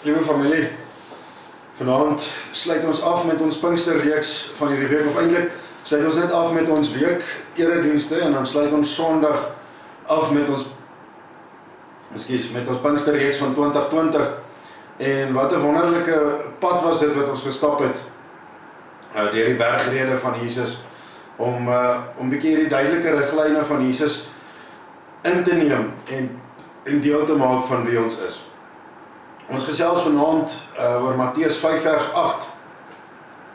Liewe familie, vanaand sluit ons af met ons Pinksterreeks van hierdie week, of eintlik sluit ons net af met ons week eredienste en dan sluit ons Sondag af met ons Pinksterreeks van 2020. En wat 'n wonderlike pad was dit wat ons gestap het deur die bergrede van Jesus om 'n bietjie hierdie duidelike riglyne van Jesus in te neem en deel te maak van wie ons is. Ons gesels vanaand oor Matteus 5 vers 8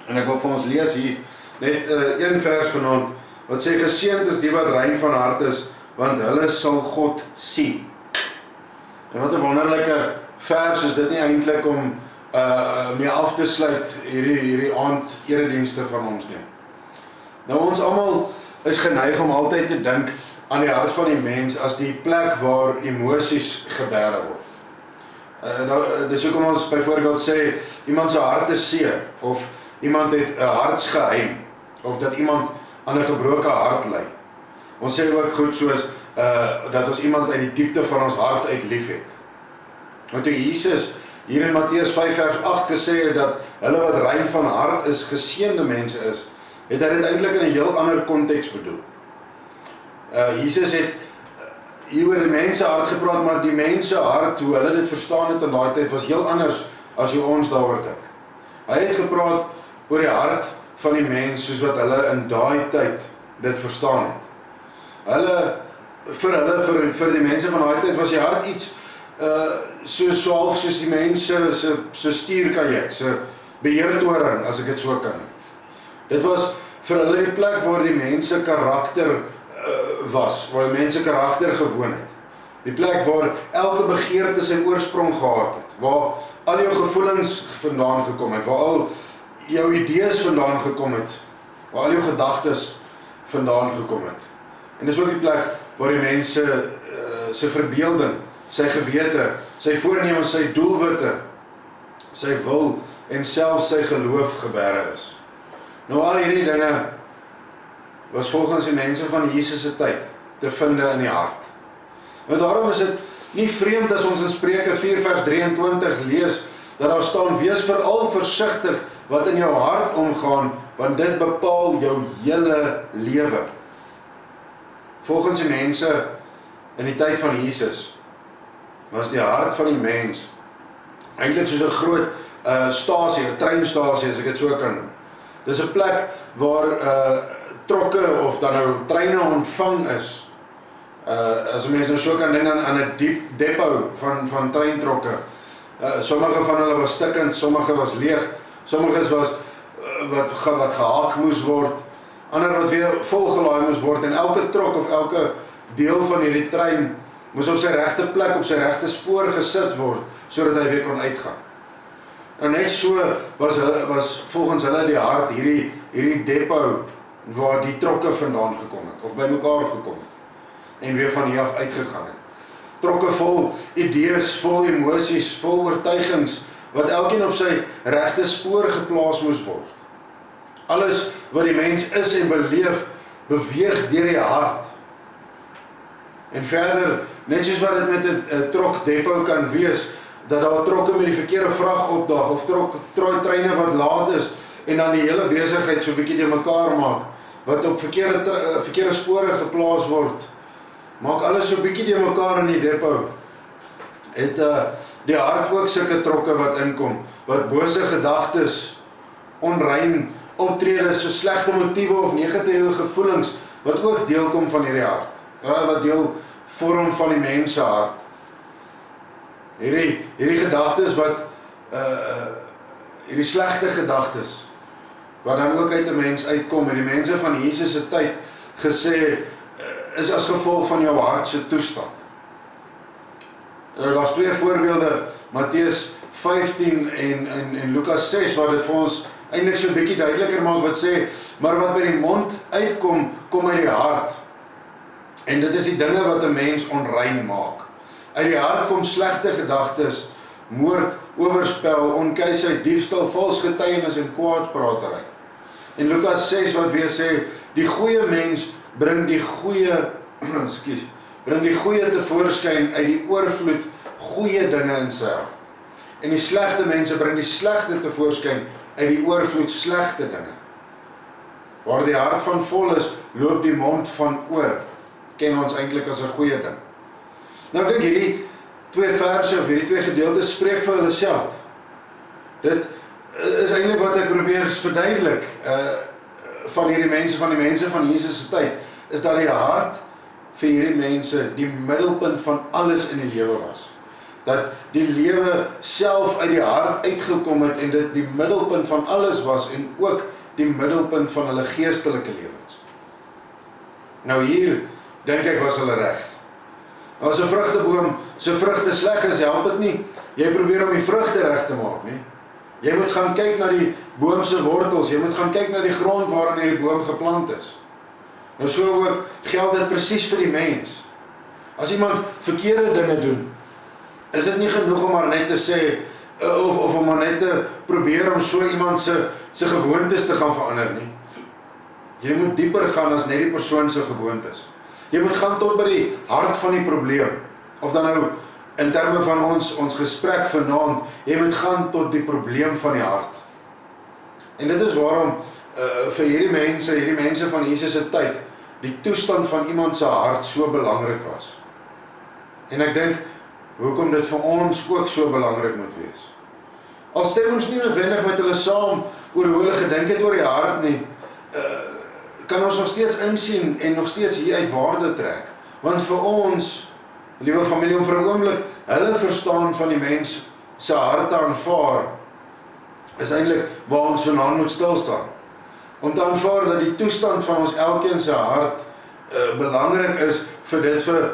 en ek wil vir ons lees hier net een vers vanaand wat sê: geseënd is die wat rein van hart is, want hulle sal God sien. En wat 'n wonderlike vers is dit nie eintlik om mee af te sluit hierdie aand eredienste van ons nie. Nou ons almal is geneig om altyd te dink aan die hart van die mens as die plek waar emosies gebêre word. Dis hoekom ons byvoorbeeld sê iemand se hart is seer of iemand het 'n hartsgeheim of dat iemand aan 'n gebroke hart ly. Ons sê ook goed soos dat ons iemand uit die diepte van ons hart uit liefhet. Want toe Jesus hier in Matteus 5 vers 8 gesê het dat hulle wat rein van hart is, geseënde mense is, het hy dit eintlik in 'n heel ander konteks bedoel. Jesus het hier oor die mense hart gepraat, maar die mense hart, hoe hulle dit verstaan het in daai tyd, was heel anders as hoe ons daaroor dink. Hy het gepraat oor die hart van die mens soos wat hulle in daai tyd dit verstaan het. Vir die mense van daai tyd was die hart iets soos die mense se stuurkajak, se beheertoring, as ek dit so kan. Dit was vir hulle die plek waar die mense karakter was, waar die mense karakter gewoon het. Die plek waar elke begeerte sy oorsprong gehad het, waar al jou gevoelens vandaan gekom het, waar al jou idees vandaan gekom het, waar al jou gedagtes vandaan gekom het. En dis ook die plek waar die mense sy verbeelding, sy gewete, sy voornemens, sy doelwitte, sy wil en selfs sy geloof gebêre is. Nou al hierdie dinge was volgens die mense van Jesus se tyd te vind in die hart. En daarom is dit nie vreemd as ons in Spreuke 4 vers 23 lees, dat daar staan: wees veral versigtig wat in jou hart omgaan, want dit bepaal jou hele lewe. Volgens die mense in die tyd van Jesus was die hart van die mens eintlik soos 'n groot stasie, 'n treinstasie as ek dit so kan noem. Dis 'n plek waar trokke of dan nou treine ontvang is. As mense nou so kan dink aan 'n diep depot van treintrokke. Sommige van hulle was stikkend, sommige was leeg, sommige was wat gehaak moes word, ander wat weer volgelaai moes word, en elke trok of elke deel van hierdie trein moes op sy regte plek, op sy regte spoor gesit word, sodat hy weer kon uitgaan. En net so was volgens hulle die hart hierdie depot waar die trokke vandaan gekom het, of by mekaar gekom het, en weer van hier af uitgegaan het. Trokke vol idees, vol emosies, vol oortuigings, wat elkeen op sy regte spoor geplaas moes word. Alles wat die mens is en beleef, beweeg deur die hart. En verder, net soos wat dit met 'n trokdepot kan wees, dat daar trokke met die verkeerde vrag opdag, of treine wat laat is, en dan die hele besigheid so 'n bietjie de mekaar maak, wat op verkeerde spore geplaas word, maak alles so 'n bietjie de mekaar in die depot. Het die hart ook sulke trokke wat inkom, wat bose gedagtes, onrein optredes, so slegte motiewe of negatiewe gevoelens, wat ook deel kom van hierdie hart, wat deel vorm van die mens se hart. Hierdie gedagtes wat hierdie slegte gedagtes wat dan ook uit 'n mens uitkom, en die mense van Jesus se tyd gesê is as gevolg van jou hart se toestand. Nou, daar's twee voorbeelde, Matteus 15 en Lukas 6, wat dit vir ons eintlik so 'n bietjie duideliker maak, wat sê, maar wat by die mond uitkom, kom uit die hart. En dit is die dinge wat 'n mens onrein maak. Uit die hart kom slegte gedagtes, moord, oorspel, onkuisheid, diefstal, vals getuienis en kwaadpratery. En Lukas 6 wat weer sê, die goeie mens bring die goeie tevoorskyn uit die oorvloed goeie dinge in sy hart. En die slegte mense bring die slegte tevoorskyn uit die oorvloed slegte dinge. Waar die hart van vol is, loop die mond van oor. Ken ons eintlik as 'n goeie ding. Nou ek dink hierdie twee verse of hierdie twee gedeeltes spreek vir hulle self. Dit is eintlik wat ek probeer verduidelik van hierdie mense, van die mense van Jesus se tyd, is dat die hart vir hierdie mense die middelpunt van alles in die lewe was. Dat die lewe self uit die hart uitgekom het en dit die middelpunt van alles was en ook die middelpunt van hulle geestelike lewens. Nou hier, dink ek, was hulle reg. As 'n vrugteboom se vrugte sleg is, help dit nie. Jy probeer om die vrugte reg te maak nie. Jy moet gaan kyk na die boom se wortels, jy moet gaan kyk na die grond waarin hierdie boom geplant is. Nou so ook geld dit presies vir die mens. As iemand verkeerde dinge doen, is dit nie genoeg om maar net te sê, of om maar net te probeer om so iemand se gewoontes te gaan verander nie. Jy moet dieper gaan as net die persoon se gewoontes. Jy moet gaan tot by die hart van die probleem. Of dan nou in terme van ons gesprek vanaand, jy moet gaan tot die probleem van die hart. En dit is waarom vir hierdie mense van Jesus se tyd, die toestand van iemand se hart so belangrik was. En ek dink, hoekom dit vir ons ook so belangrik moet wees. Al stem ons nie noodwendig met hulle saam oor hoe hulle gedink het oor die hart nie, kan ons nog steeds insien en nog steeds hier uit waarde trek. Want vir ons, liewe familie, om vir 'n oomblik hulle verstaan van die mens se harte aanvaar, is eintlik waar ons vanaand moet stil staan. Om te aanvaar dat die toestand van ons elkeen se hart belangrik is vir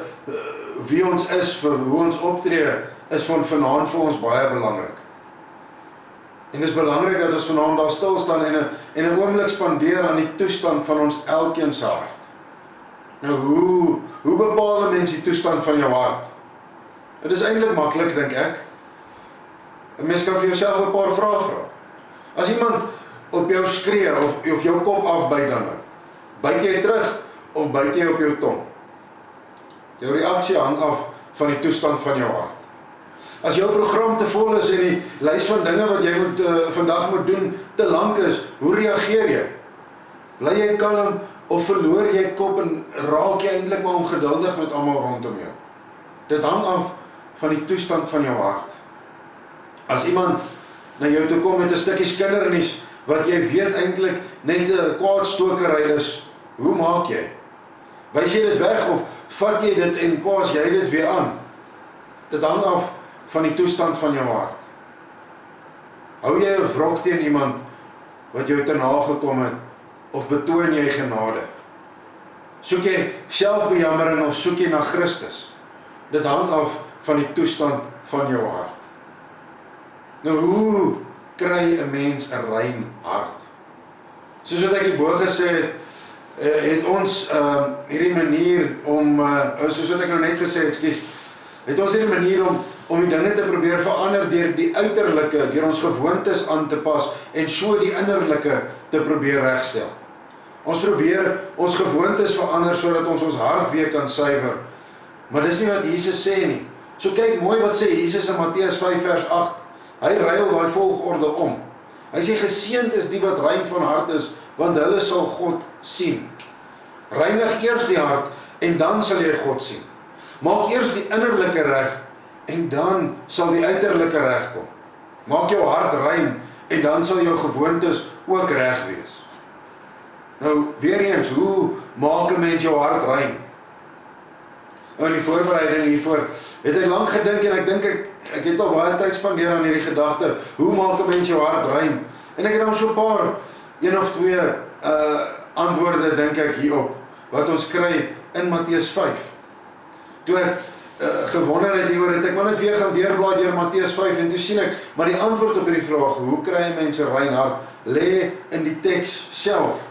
wie ons is, vir hoe ons optree, is van vanaand vir ons baie belangrik. En dit is belangrik dat ons vanaand daar stil staan en 'n oomblik spandeer aan die toestand van ons elkeen se hart. Nou hoe bepaal 'n mens die toestand van jou hart? Dit is eintlik maklik, dink ek. 'n Mens kan vir jouself 'n paar vrae vra. As iemand op jou skree of jou kop afbyt dan, byt jy terug of byt jy op jou tong? Jou reaksie hang af van die toestand van jou hart. As jou program te vol is en die lys van dinge wat jy vandag moet doen te lank is, hoe reageer jy? Bly jy kalm of verloor jy kop en raak jy eintlik maar ongeduldig met almal rondom jou? Dit hang af van die toestand van jou hart. As iemand na jou toe kom met 'n stukkie skindernuus wat jy weet eintlik net 'n kwaadstokery is, hoe maak jy? Wys jy dit weg of vat jy dit en pas jy dit weer aan? Dit hang af van die toestand van jou hart. Hou jy 'n wrok teen iemand wat jou te nagekom het, of betoon jy genade? Soek jy selfbejammering of soek jy na Christus? Dit hang af van die toestand van jou hart. Nou hoe kry 'n mens 'n rein hart? Soos wat ek hierbo gesê het ons hierdie manier om, soos wat ek nou net gesê het, het ons hierdie manier om die dinge te probeer verander deur die uiterlike, deur ons gewoontes aan te pas en so die innerlike te probeer regstel. Ons probeer ons gewoontes verander sodat ons hart weer kan suiwer. Maar dis nie wat Jesus sê nie. So kyk mooi wat sê Jesus in Matteus 5 vers 8. Hy ruil daai volgorde om. Hy sê geseënd is die wat rein van hart is, want hulle sal God sien. Reinig eers die hart en dan sal jy God sien. Maak eers die innerlike reg en dan sal die uiterlike reg kom. Maak jou hart rein en dan sal jou gewoontes ook reg wees. Nou weer eens, hoe maak 'n mens jou hart rein? Nou in die voorbereiding hiervoor het ek lank gedink en ek dink ek het al baie tyd spandeer aan hierdie gedagte. Hoe maak 'n mens jou hart rein? En ek het dan so 'n paar, een of twee antwoorde dink ek hierop wat ons kry in Matteus 5. Toe ek gewonder het hieroor, het ek maar net weer gaan deurblaai deur Matteus 5 en toe sien ek, maar die antwoord op hierdie vraag, hoe kry 'n mens 'n rein hart, lê in die teks self.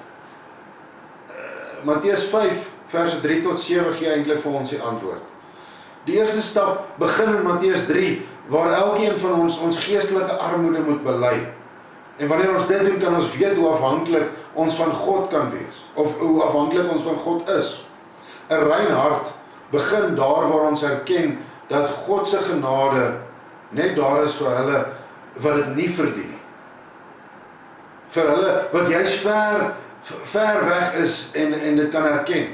Matteus 5 vers 3 tot 7 gee eintlik vir ons die antwoord. Die eerste stap begin in Matteus 3, waar elkeen van ons geestelike armoede moet bely. En wanneer ons dit doen, kan ons weet hoe afhanklik ons van God kan wees, of hoe afhanklik ons van God is. 'n Rein hart begin daar waar ons erken dat God se genade net daar is vir hulle wat dit nie verdien nie. Vir hulle wat juist ver weg is en dit kan herken.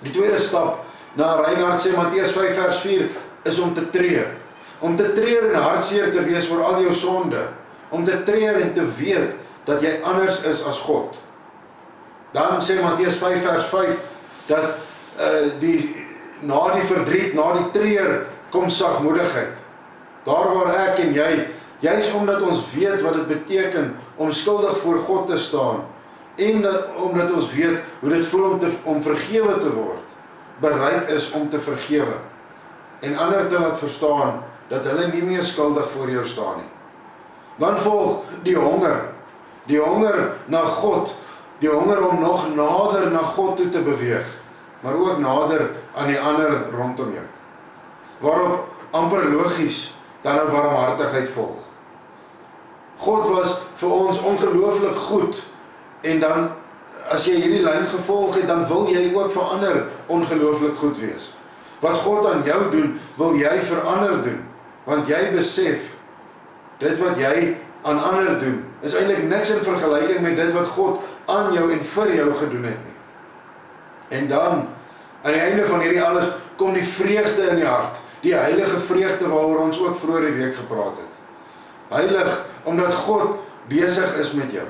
Die tweede stap na Reinhard sê Matteus 5 vers 4 is om te treur. Om te treur en hartseer te wees oor al jou sonde. Om te treur en te weet dat jy anders is as God. Dan sê Matteus 5 vers 5 dat na die verdriet, na die treur kom sagmoedigheid. Daar waar ek en jy, juist omdat ons weet wat dit beteken om skuldig voor God te staan en omdat ons weet hoe dit voel om vergewe te word, bereid is om te vergewe en ander te laat verstaan dat hulle nie meer skuldig voor jou staan nie. Dan volg die honger na God, die honger om nog nader na God toe te beweeg, maar ook nader aan die ander rondom jou. Waarop amper logies dan 'n barmhartigheid volg. God was vir ons ongelooflik goed en dan as jy hierdie lyn gevolg het, dan wil jy ook vir ander ongelooflik goed wees. Wat God aan jou doen, wil jy vir ander doen, want jy besef dit wat jy aan ander doen is eintlik niks in vergelyking met dit wat God aan jou en vir jou gedoen het nie. En dan, aan die einde van hierdie alles, kom die vreugde in die hart, die heilige vreugde waaroor ons ook vroeër die week gepraat het. Heilig, omdat God besig is met jou.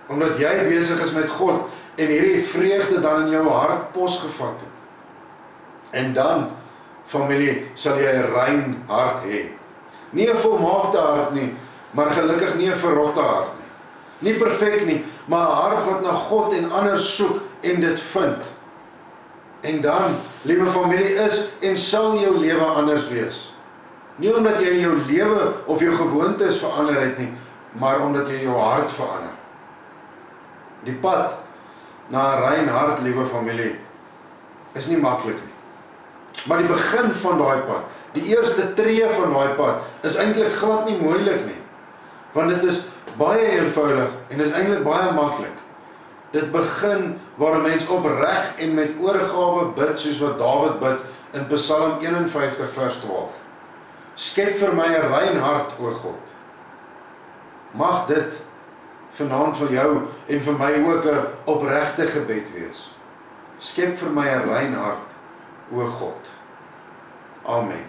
Omdat jy besig is met God en hierdie vreugde dan in jou hart posgevat het. En dan, familie, sal jy 'n rein hart hê. Nie 'n volmaakte hart nie, maar gelukkig nie 'n verrotte hart nie. Nie perfek nie, maar 'n hart wat na God en ander soek en dit vind. En dan, liewe familie, is en sal jou lewe anders wees. Nie omdat jy jou lewe of jou gewoontes verander het nie, maar omdat jy jou hart verander. Die pad na 'n rein hart, liewe familie, is nie maklik nie. Maar die begin van daai pad, die eerste tree van daai pad, is eintlik glad nie moeilik nie. Want dit is baie eenvoudig en is eintlik baie maklik. Dit begin waar 'n mens opreg en met oorgawe bid, soos wat Dawid bid in Psalm 51 vers 12. Skep vir my 'n rein hart, o God. Mag dit vanaand vir jou en vir my ook 'n opregte gebed wees. Skep vir my 'n rein hart, o God. Amen.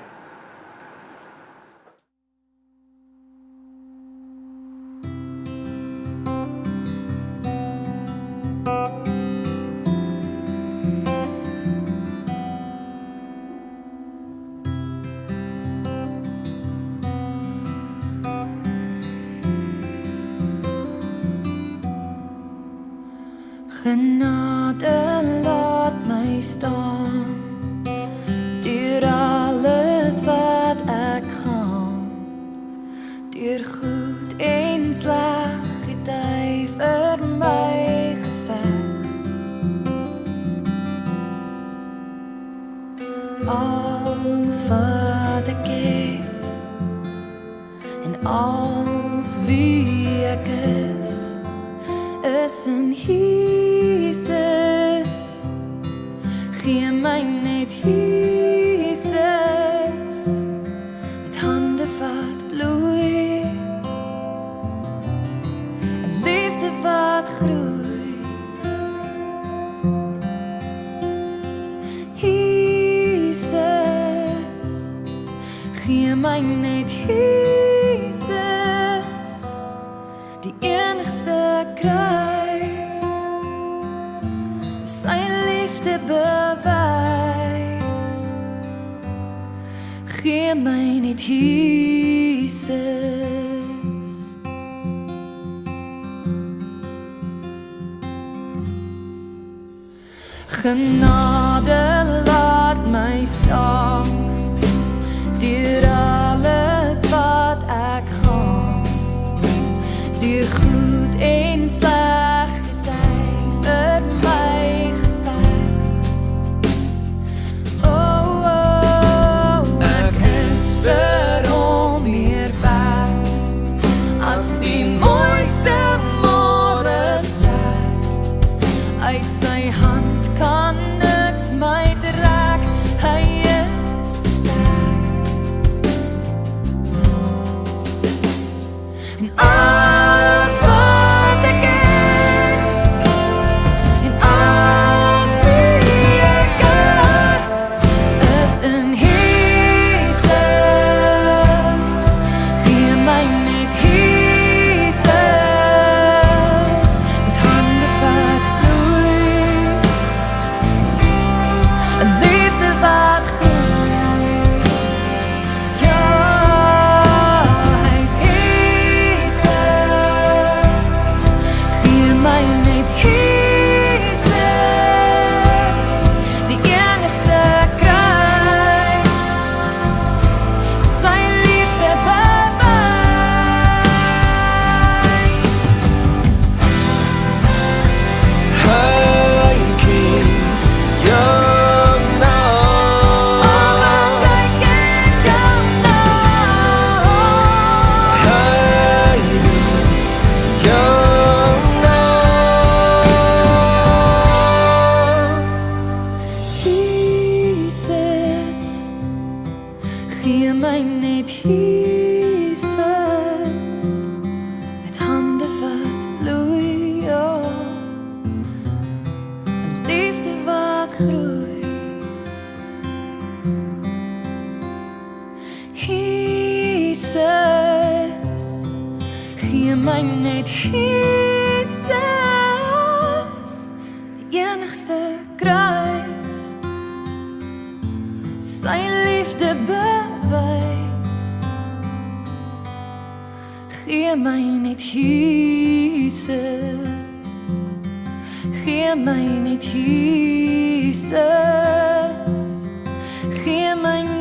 Genade laat my staan deur alles wat ek gaan. Deur goed en sleg het hy vir my geveg. Alles wat ek het en alles wie ek is in Jesus. Gee my net Jesus, met hande wat bloei, 'n liefde wat groei. Jesus, gee my net Jesus, die enigste kruis, sy liefde bewys. Gee my net Jesus. Genade laat my staan deur alles wat ek gaan. Deur goed en sleg het hy vir my geveg. Oh, oh, ek is vir hom meer werd as die mooiste môrester. Uit sy hand kan niks my trek, hy is te sterk. Jesus. Gee my net Jesus. Gee my